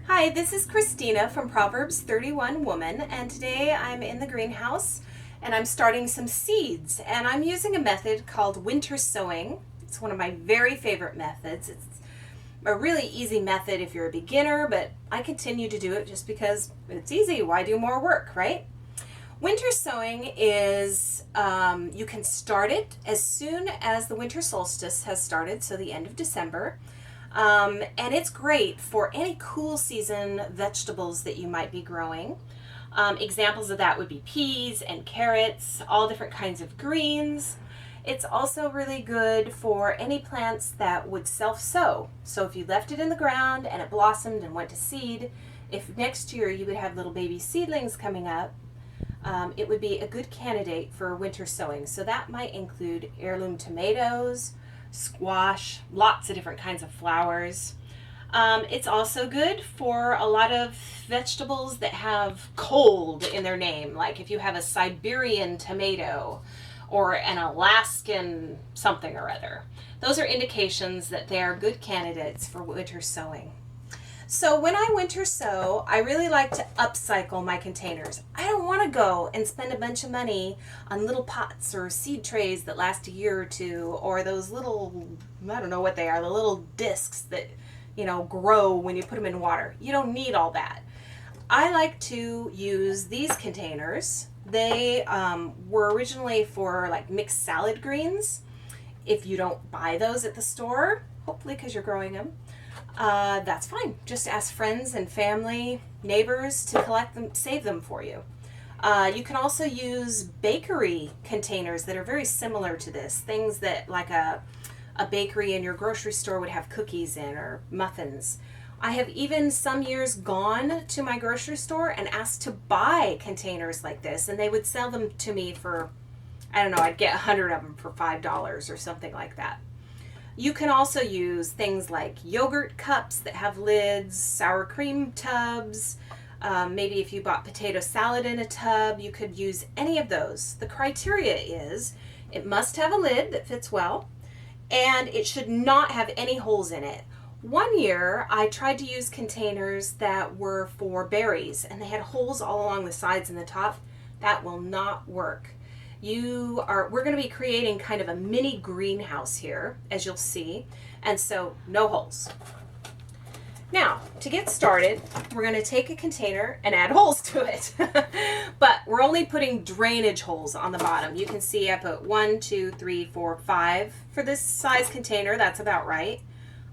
Hi, this is Christina from Proverbs 31 Woman, and today I'm in the greenhouse and I'm starting some seeds, and I'm using a method called winter sowing. It's one of my very favorite methods. It's a really easy method if you're a beginner, but I continue to do it just because it's easy. Why do more work, right? Winter sowing is, you can start it as soon as the winter solstice has started, so the end of December. And it's great for any cool season vegetables that you might be growing. Examples of that would be peas and carrots, all different kinds of greens. It's also really good for any plants that would self-sow. So if you left it in the ground and it blossomed and went to seed, if next year you would have little baby seedlings coming up, it would be a good candidate for winter sowing. So that might include heirloom tomatoes, squash, lots of different kinds of flowers. It's also good for a lot of vegetables that have cold in their name, like if you have a Siberian tomato or an Alaskan something or other. Those are indications that they are good candidates for winter sowing. So when I winter sow, I really like to upcycle my containers. I don't want to go and spend a bunch of money on little pots or seed trays that last a year or two, or those little, I don't know what they are, the little discs that, grow when you put them in water. You don't need all that. I like to use these containers. They were originally for like mixed salad greens. If you don't buy those at the store, hopefully because you're growing them, that's fine. Just ask friends and family, neighbors to collect them, save them for you. You can also use bakery containers that are very similar to this. Things that like a bakery in your grocery store would have cookies in or muffins. I have even some years gone to my grocery store and asked to buy containers like this, and they would sell them to me for, I don't know, I'd get 100 of them for $5 or something like that. You can also use things like yogurt cups that have lids, sour cream tubs. Maybe if you bought potato salad in a tub, you could use any of those. The criteria is it must have a lid that fits well, and it should not have any holes in it. One year I tried to use containers that were for berries, and they had holes all along the sides and the top. That will not work. We're going to be creating kind of a mini greenhouse here, as you'll see, and so no holes. Now, to get started, we're going to take a container and add holes to it. But we're only putting drainage holes on the bottom. You can see I put 1, 2, 3, 4, 5 for this size container. That's about right.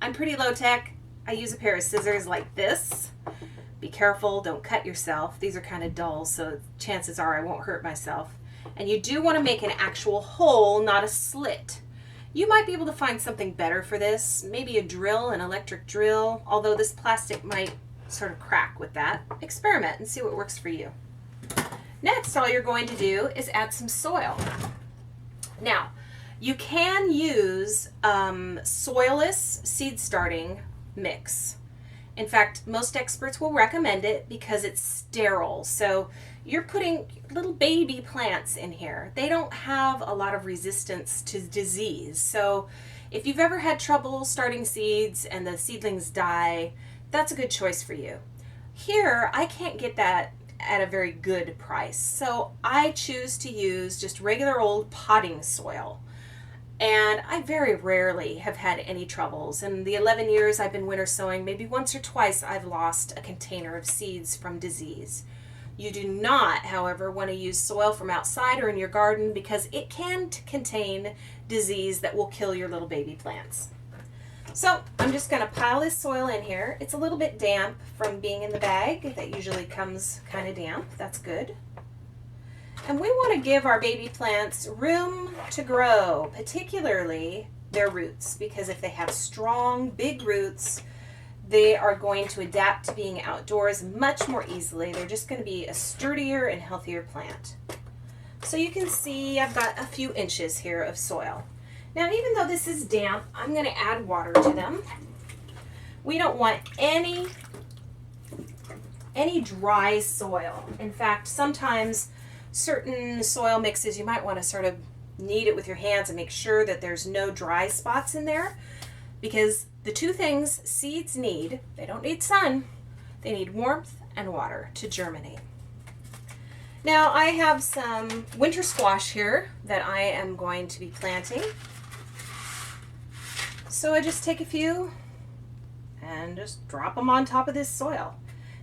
I'm pretty low tech. I use a pair of scissors like this. Be careful, don't cut yourself. These are kind of dull, so chances are I won't hurt myself. And you do want to make an actual hole, not a slit. You might be able to find something better for this, maybe a drill, an electric drill, although this plastic might sort of crack with that. Experiment and see what works for you. Next, all you're going to do is add some soil. Now, you can use soilless seed starting mix. In fact, most experts will recommend it because it's sterile. So you're putting little baby plants in here. They don't have a lot of resistance to disease. So if you've ever had trouble starting seeds and the seedlings die, that's a good choice for you. Here, I can't get that at a very good price. So I choose to use just regular old potting soil. And I very rarely have had any troubles. In the 11 years I've been winter sowing, maybe once or twice I've lost a container of seeds from disease. You do not, however, want to use soil from outside or in your garden because it can contain disease that will kill your little baby plants. So I'm just going to pile this soil in here. It's a little bit damp from being in the bag. That usually comes kind of damp. That's good. And we want to give our baby plants room to grow, particularly their roots, because if they have strong, big roots, they are going to adapt to being outdoors much more easily. They're just going to be a sturdier and healthier plant. So you can see I've got a few inches here of soil. Now, even though this is damp, I'm going to add water to them. We don't want any dry soil. In fact, sometimes certain soil mixes, you might want to sort of knead it with your hands and make sure that there's no dry spots in there, because the two things seeds need, they don't need sun, They need warmth and water to germinate. Now I have some winter squash here that I am going to be planting. So I just take a few and just drop them on top of this soil.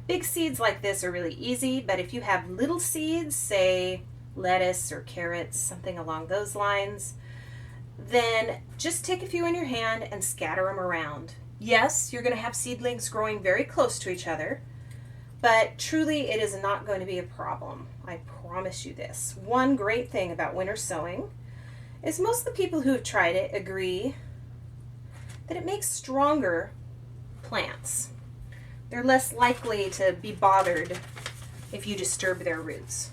Big seeds like this are really easy, but if you have little seeds, say lettuce or carrots, something along those lines, then just take a few in your hand and scatter them around. Yes, you're going to have seedlings growing very close to each other, but truly it is not going to be a problem. I promise you this. One great thing about winter sowing is most of the people who have tried it agree that it makes stronger plants. They're less likely to be bothered if you disturb their roots.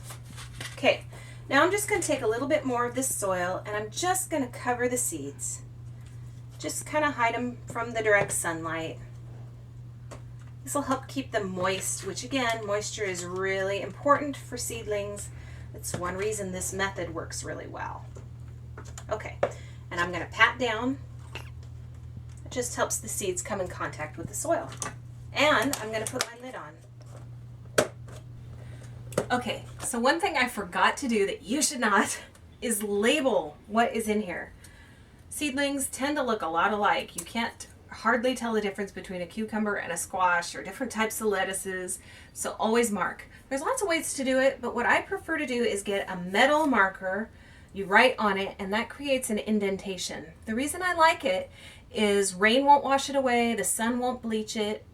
Okay, now I'm just going to take a little bit more of this soil and I'm just going to cover the seeds. Just kind of hide them from the direct sunlight. This will help keep them moist, which again, moisture is really important for seedlings. It's one reason this method works really well. Okay, and I'm going to pat down. It just helps the seeds come in contact with the soil. And I'm going to put my lid on. Okay, so one thing I forgot to do that you should not is label what is in here. Seedlings tend to look a lot alike. You can't hardly tell the difference between a cucumber and a squash or different types of lettuces, so always mark. There's lots of ways to do it, but what I prefer to do is get a metal marker. You write on it and that creates an indentation. The reason I like it is rain won't wash it away, the sun won't bleach it,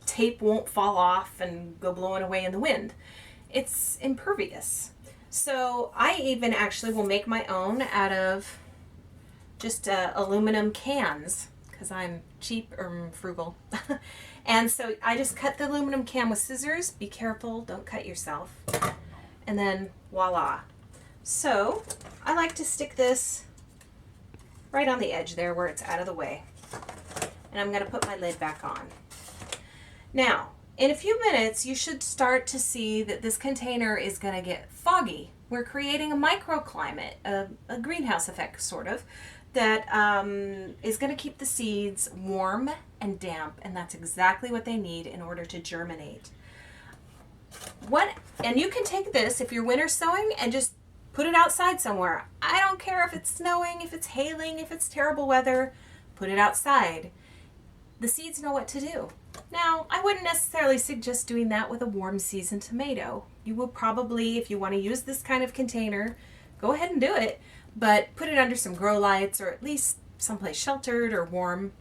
tape won't fall off and go blowing away in the wind. It's impervious. So I even actually will make my own out of just aluminum cans because I'm cheap or frugal. And so I just cut the aluminum can with scissors. Be careful, don't cut yourself. And then voila. So I like to stick this right on the edge there where it's out of the way. And I'm going to put my lid back on. Now, in a few minutes, you should start to see that this container is going to get foggy. We're creating a microclimate, a greenhouse effect sort of, that is going to keep the seeds warm and damp, and that's exactly what they need in order to germinate. And you can take this if you're winter sowing and just put it outside somewhere. I don't care if it's snowing, if it's hailing, if it's terrible weather, put it outside. The seeds know what to do. Now, I wouldn't necessarily suggest doing that with a warm season tomato. You will probably, if you want to use this kind of container, go ahead and do it, but put it under some grow lights or at least someplace sheltered or warm.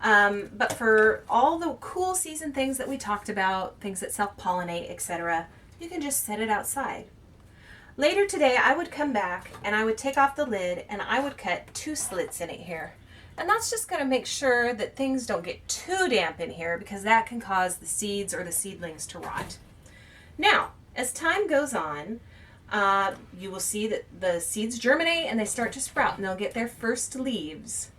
But for all the cool season things that we talked about, things that self-pollinate, etc., you can just set it outside. Later today, I would come back and I would take off the lid and I would cut 2 slits in it here. And that's just going to make sure that things don't get too damp in here because that can cause the seeds or the seedlings to rot. Now, as time goes on, you will see that the seeds germinate and they start to sprout and they'll get their first leaves.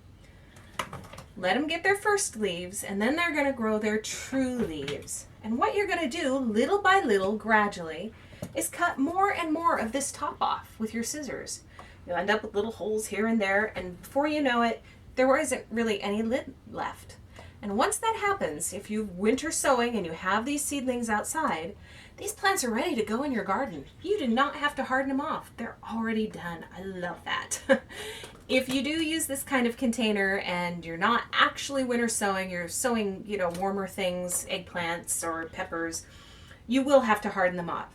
Let them get their first leaves and then they're going to grow their true leaves. And what you're going to do little by little, gradually, is cut more and more of this top off with your scissors. You'll end up with little holes here and there, and before you know it, there isn't really any lid left. And once that happens, if you're winter sowing and you have these seedlings outside, these plants are ready to go in your garden. You do not have to harden them off. They're already done. I love that. If you do use this kind of container and you're not actually winter sowing, you're sowing, warmer things, eggplants or peppers, you will have to harden them off.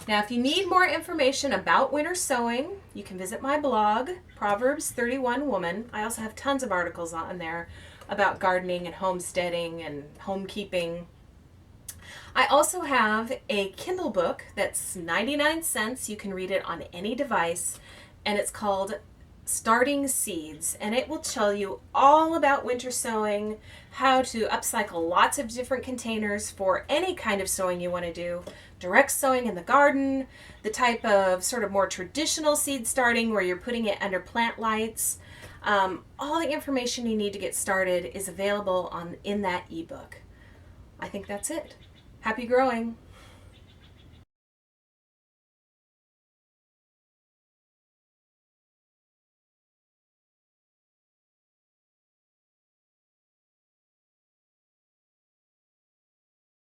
Now, if you need more information about winter sowing, you can visit my blog, Proverbs 31 Woman. I also have tons of articles on there about gardening and homesteading and homekeeping. I also have a Kindle book that's 99 cents. You can read it on any device, and it's called Starting Seeds, and it will tell you all about winter sowing, how to upcycle lots of different containers for any kind of sowing you want to do, direct sowing in the garden, the type of sort of more traditional seed starting where you're putting it under plant lights. All the information you need to get started is available in that ebook. I think that's it. Happy growing!